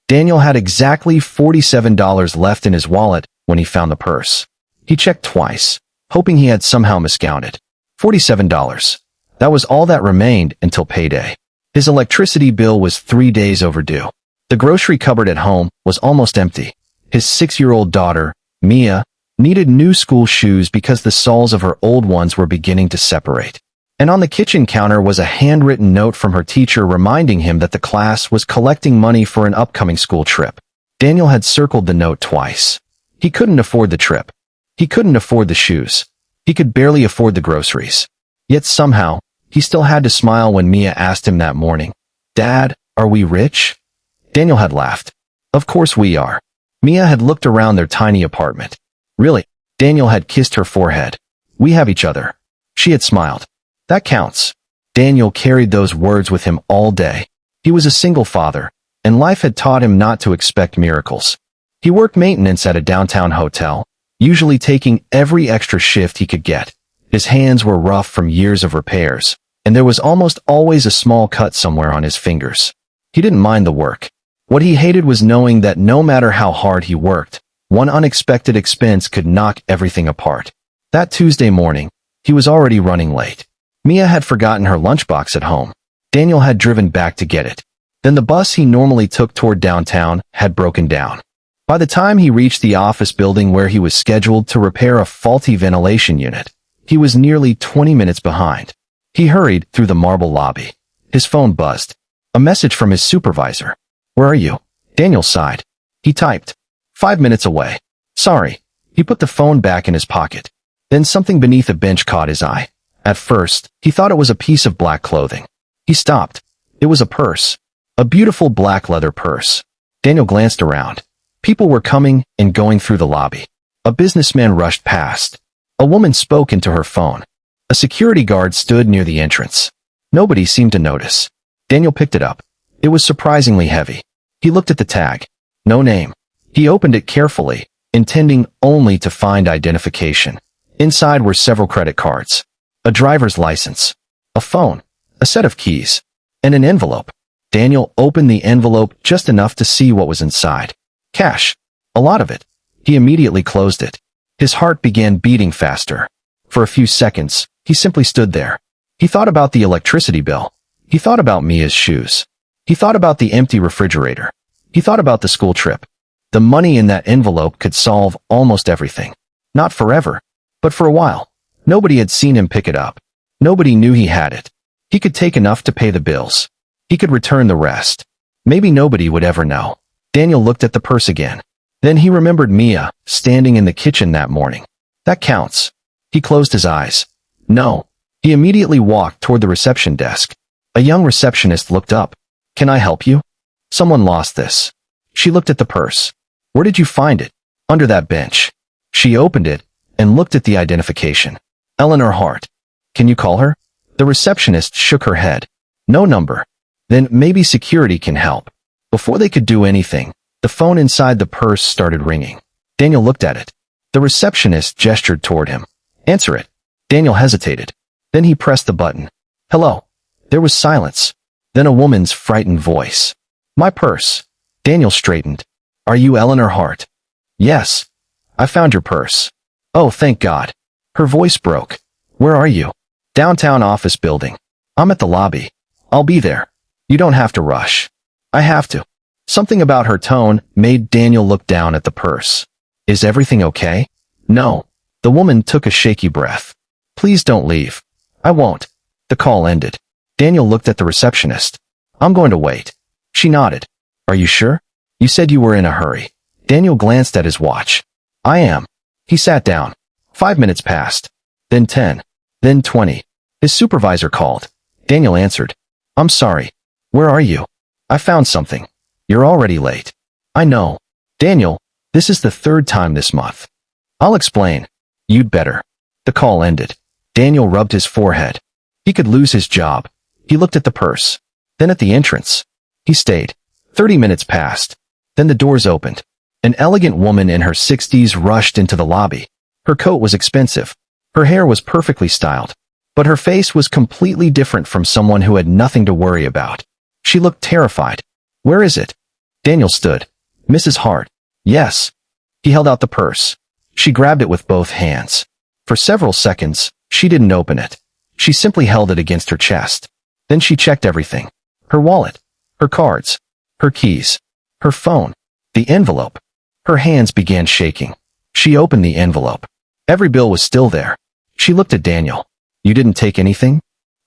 Daniel had exactly $47 left in his wallet when he found the purse. He checked twice, hoping he had somehow miscounted. $47. That was all that remained until payday. His electricity bill was 3 days overdue. The grocery cupboard at home was almost empty. His 6-year-old daughter, Mia, needed new school shoes because the soles of her old ones were beginning to separate. And on the kitchen counter was a handwritten note from her teacher reminding him that the class was collecting money for an upcoming school trip. Daniel had circled the note twice. He couldn't afford the trip. He couldn't afford the shoes. He could barely afford the groceries. Yet somehow, he still had to smile when Mia asked him that morning, "Dad, are we rich?" Daniel had laughed. "Of course we are." Mia had looked around their tiny apartment. "Really?" Daniel had kissed her forehead. "We have each other." She had smiled. "That counts." Daniel carried those words with him all day. He was a single father, and life had taught him not to expect miracles. He worked maintenance at a downtown hotel, usually taking every extra shift he could get. His hands were rough from years of repairs, and there was almost always a small cut somewhere on his fingers. He didn't mind the work. What he hated was knowing that no matter how hard he worked, one unexpected expense could knock everything apart. That Tuesday morning, he was already running late. Mia had forgotten her lunchbox at home. Daniel had driven back to get it. Then the bus he normally took toward downtown had broken down. By the time he reached the office building where he was scheduled to repair a faulty ventilation unit, he was nearly 20 minutes behind. He hurried through the marble lobby. His phone buzzed. A message from his supervisor. "Where are you?" Daniel sighed. He typed, "5 minutes away." "Sorry." He put the phone back in his pocket. Then something beneath a bench caught his eye. At first, he thought it was a piece of black clothing. He stopped. It was a purse. A beautiful black leather purse. Daniel glanced around. People were coming and going through the lobby. A businessman rushed past. A woman spoke into her phone. A security guard stood near the entrance. Nobody seemed to notice. Daniel picked it up. It was surprisingly heavy. He looked at the tag. No name. He opened it carefully, intending only to find identification. Inside were several credit cards, a driver's license, a phone, a set of keys, and an envelope. Daniel opened the envelope just enough to see what was inside. Cash. A lot of it. He immediately closed it. His heart began beating faster. For a few seconds, he simply stood there. He thought about the electricity bill. He thought about Mia's shoes. He thought about the empty refrigerator. He thought about the school trip. The money in that envelope could solve almost everything. Not forever, but for a while. Nobody had seen him pick it up. Nobody knew he had it. He could take enough to pay the bills. He could return the rest. Maybe nobody would ever know. Daniel looked at the purse again. Then he remembered Mia, standing in the kitchen that morning. That counts. He closed his eyes. No. He immediately walked toward the reception desk. A young receptionist looked up. "Can I help you?" "Someone lost this." She looked at the purse. "Where did you find it?" "Under that bench." She opened it and looked at the identification. "Eleanor Hart." "Can you call her?" The receptionist shook her head. "No number." "Then maybe security can help." Before they could do anything, the phone inside the purse started ringing. Daniel looked at it. The receptionist gestured toward him. "Answer it." Daniel hesitated. Then he pressed the button. "Hello." There was silence. Then a woman's frightened voice. "My purse." Daniel straightened. "Are you Eleanor Hart?" "Yes. I found your purse." "Oh, thank God." Her voice broke. "Where are you?" "Downtown office building." "I'm at the lobby." "I'll be there." "You don't have to rush." "I have to." Something about her tone made Daniel look down at the purse. "Is everything okay?" "No." The woman took a shaky breath. "Please don't leave." "I won't." The call ended. Daniel looked at the receptionist. "I'm going to wait." She nodded. "Are you sure? You said you were in a hurry." Daniel glanced at his watch. "I am." He sat down. 5 minutes passed. Then 10. Then 20. His supervisor called. Daniel answered. "I'm sorry. Where are you?" "I found something." "You're already late." "I know." "Daniel, this is the 3rd time this month." "I'll explain." "You'd better." The call ended. Daniel rubbed his forehead. He could lose his job. He looked at the purse. Then at the entrance. He stayed. 30 minutes passed. Then the doors opened. An elegant woman in her 60s rushed into the lobby. Her coat was expensive. Her hair was perfectly styled. But her face was completely different from someone who had nothing to worry about. She looked terrified. "Where is it?" Daniel stood. Mrs. Hart. Yes. He held out the purse. She grabbed it with both hands. For several seconds, she didn't open it. She simply held it against her chest. Then she checked everything. Her wallet, her cards, her keys, her phone, the envelope. Her hands began shaking. She opened the envelope. Every bill was still there. She looked at Daniel. You didn't take anything?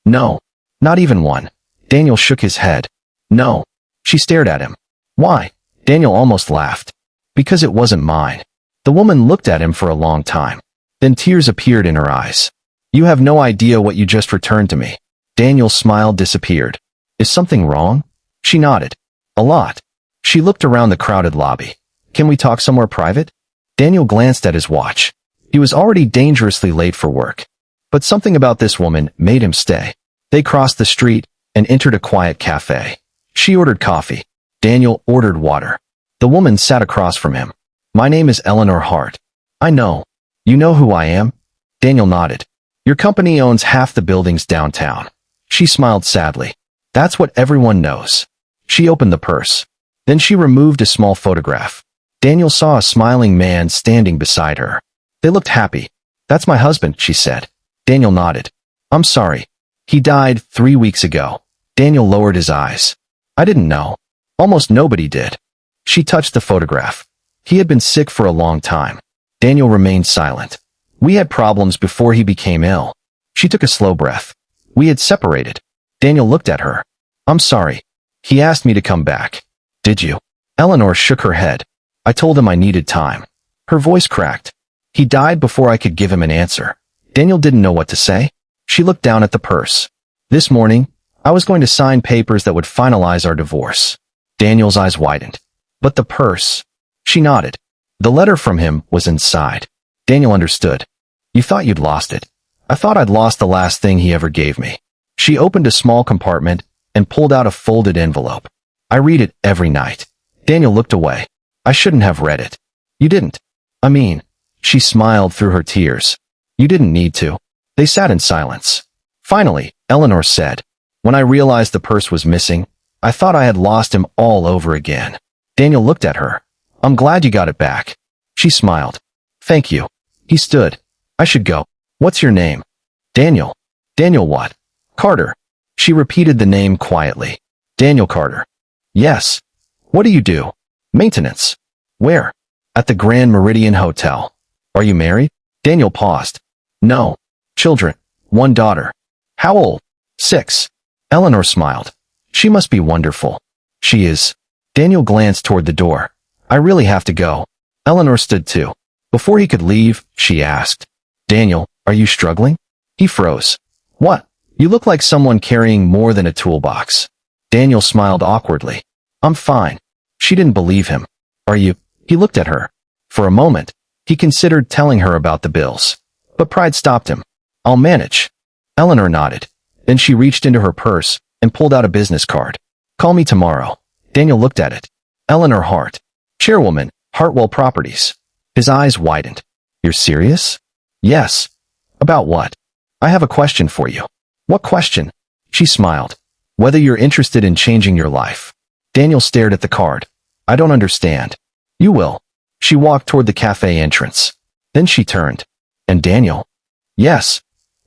No. Not even one. Daniel shook his head. No. She stared at him. Why? Daniel almost laughed. Because it wasn't mine. The woman looked at him for a long time. Then tears appeared in her eyes. You have no idea what you just returned to me. Daniel's smile disappeared. Is something wrong? She nodded. A lot. She looked around the crowded lobby. Can we talk somewhere private? Daniel glanced at his watch. He was already dangerously late for work. But something about this woman made him stay. They crossed the street and entered a quiet cafe. She ordered coffee. Daniel ordered water. The woman sat across from him. My name is Eleanor Hart. I know. You know who I am? Daniel nodded. Your company owns half the buildings downtown. She smiled sadly. That's what everyone knows. She opened the purse. Then she removed a small photograph. Daniel saw a smiling man standing beside her. They looked happy. That's my husband, she said. Daniel nodded. I'm sorry. He died 3 weeks ago. Daniel lowered his eyes. I didn't know. Almost nobody did. She touched the photograph. He had been sick for a long time. Daniel remained silent. We had problems before he became ill. She took a slow breath. We had separated. Daniel looked at her. I'm sorry. He asked me to come back. Did you? Eleanor shook her head. I told him I needed time. Her voice cracked. He died before I could give him an answer. Daniel didn't know what to say. She looked down at the purse. This morning, I was going to sign papers that would finalize our divorce. Daniel's eyes widened. But the purse. She nodded. The letter from him was inside. Daniel understood. You thought you'd lost it. I thought I'd lost the last thing he ever gave me. She opened a small compartment and pulled out a folded envelope. I read it every night. Daniel looked away. I shouldn't have read it. You didn't. I mean, she smiled through her tears. You didn't need to. They sat in silence. Finally, Eleanor said, when I realized the purse was missing, I thought I had lost him all over again. Daniel looked at her. I'm glad you got it back. She smiled. Thank you. He stood. I should go. What's your name? Daniel. Daniel what? Carter. She repeated the name quietly. Daniel Carter. Yes. What do you do? Maintenance. Where? At the Grand Meridian Hotel. Are you married? Daniel paused. No. Children. 1 daughter. How old? 6. Eleanor smiled. She must be wonderful. She is. Daniel glanced toward the door. I really have to go. Eleanor stood too. Before he could leave, she asked, Daniel, are you struggling? He froze. What? You look like someone carrying more than a toolbox. Daniel smiled awkwardly. I'm fine. She didn't believe him. Are you? He looked at her. For a moment, he considered telling her about the bills. But pride stopped him. I'll manage. Eleanor nodded. Then she reached into her purse and pulled out a business card. Call me tomorrow. Daniel looked at it. Eleanor Hart. Chairwoman, Hartwell Properties. His eyes widened. You're serious? Yes. About what? I have a question for you. What question? She smiled. Whether you're interested in changing your life. Daniel stared at the card. I don't understand. You will. She walked toward the cafe entrance. Then she turned. And Daniel? Yes.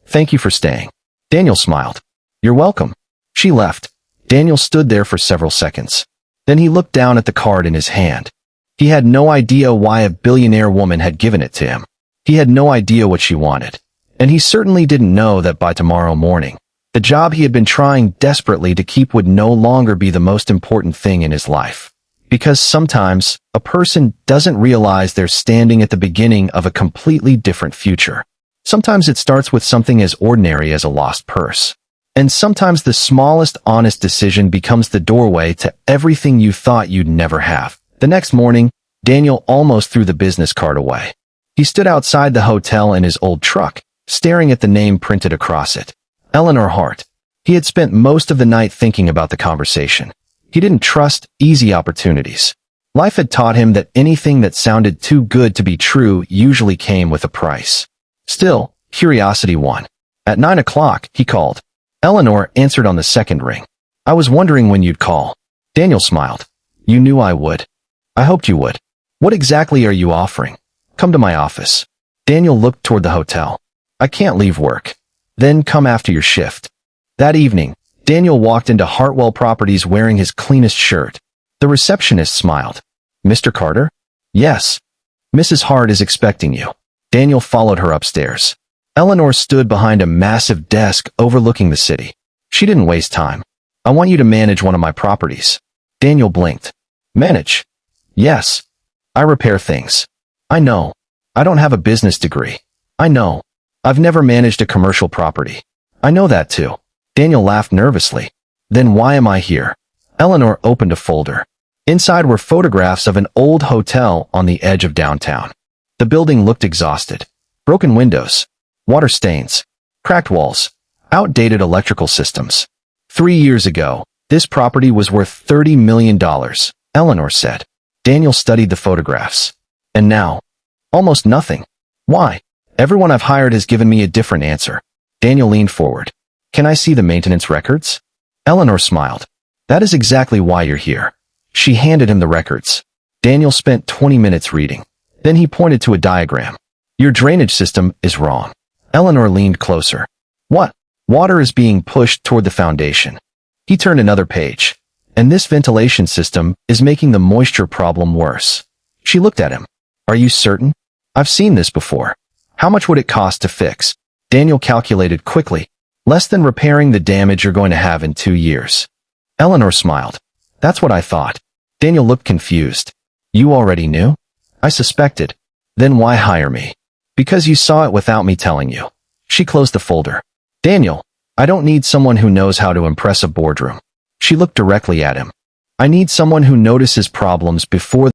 Thank you for staying. Daniel smiled. You're welcome. She left. Daniel stood there for several seconds. Then he looked down at the card in his hand. He had no idea why a billionaire woman had given it to him. He had no idea what she wanted. And he certainly didn't know that by tomorrow morning, the job he had been trying desperately to keep would no longer be the most important thing in his life. Because sometimes, a person doesn't realize they're standing at the beginning of a completely different future. Sometimes it starts with something as ordinary as a lost purse. And sometimes the smallest honest decision becomes the doorway to everything you thought you'd never have. The next morning, Daniel almost threw the business card away. He stood outside the hotel in his old truck, staring at the name printed across it. Eleanor Hart. He had spent most of the night thinking about the conversation. He didn't trust easy opportunities. Life had taught him that anything that sounded too good to be true usually came with a price. Still, curiosity won. At 9 o'clock, he called. Eleanor answered on the second ring. I was wondering when you'd call. Daniel smiled. You knew I would. I hoped you would. What exactly are you offering? Come to my office. Daniel looked toward the hotel. I can't leave work. Then come after your shift. That evening, Daniel walked into Hartwell Properties wearing his cleanest shirt. The receptionist smiled. Mr. Carter? Yes. Mrs. Hart is expecting you. Daniel followed her upstairs. Eleanor stood behind a massive desk overlooking the city. She didn't waste time. I want you to manage one of my properties. Daniel blinked. Manage? Yes. I repair things. I know. I don't have a business degree. I know. I've never managed a commercial property. I know that too. Daniel laughed nervously. Then why am I here? Eleanor opened a folder. Inside were photographs of an old hotel on the edge of downtown. The building looked exhausted. Broken windows, water stains, cracked walls, outdated electrical systems. 3 years ago, this property was worth $30 million, Eleanor said. Daniel studied the photographs. And now, almost nothing. Why? Everyone I've hired has given me a different answer. Daniel leaned forward. Can I see the maintenance records? Eleanor smiled. That is exactly why you're here. She handed him the records. Daniel spent 20 minutes reading. Then he pointed to a diagram. Your drainage system is wrong. Eleanor leaned closer. What? Water is being pushed toward the foundation. He turned another page. And this ventilation system is making the moisture problem worse. She looked at him. Are you certain? I've seen this before. How much would it cost to fix? Daniel calculated quickly. Less than repairing the damage you're going to have in 2 years. Eleanor smiled. That's what I thought. Daniel looked confused. You already knew? I suspected. Then why hire me? Because you saw it without me telling you. She closed the folder. Daniel, I don't need someone who knows how to impress a boardroom. She looked directly at him. I need someone who notices problems before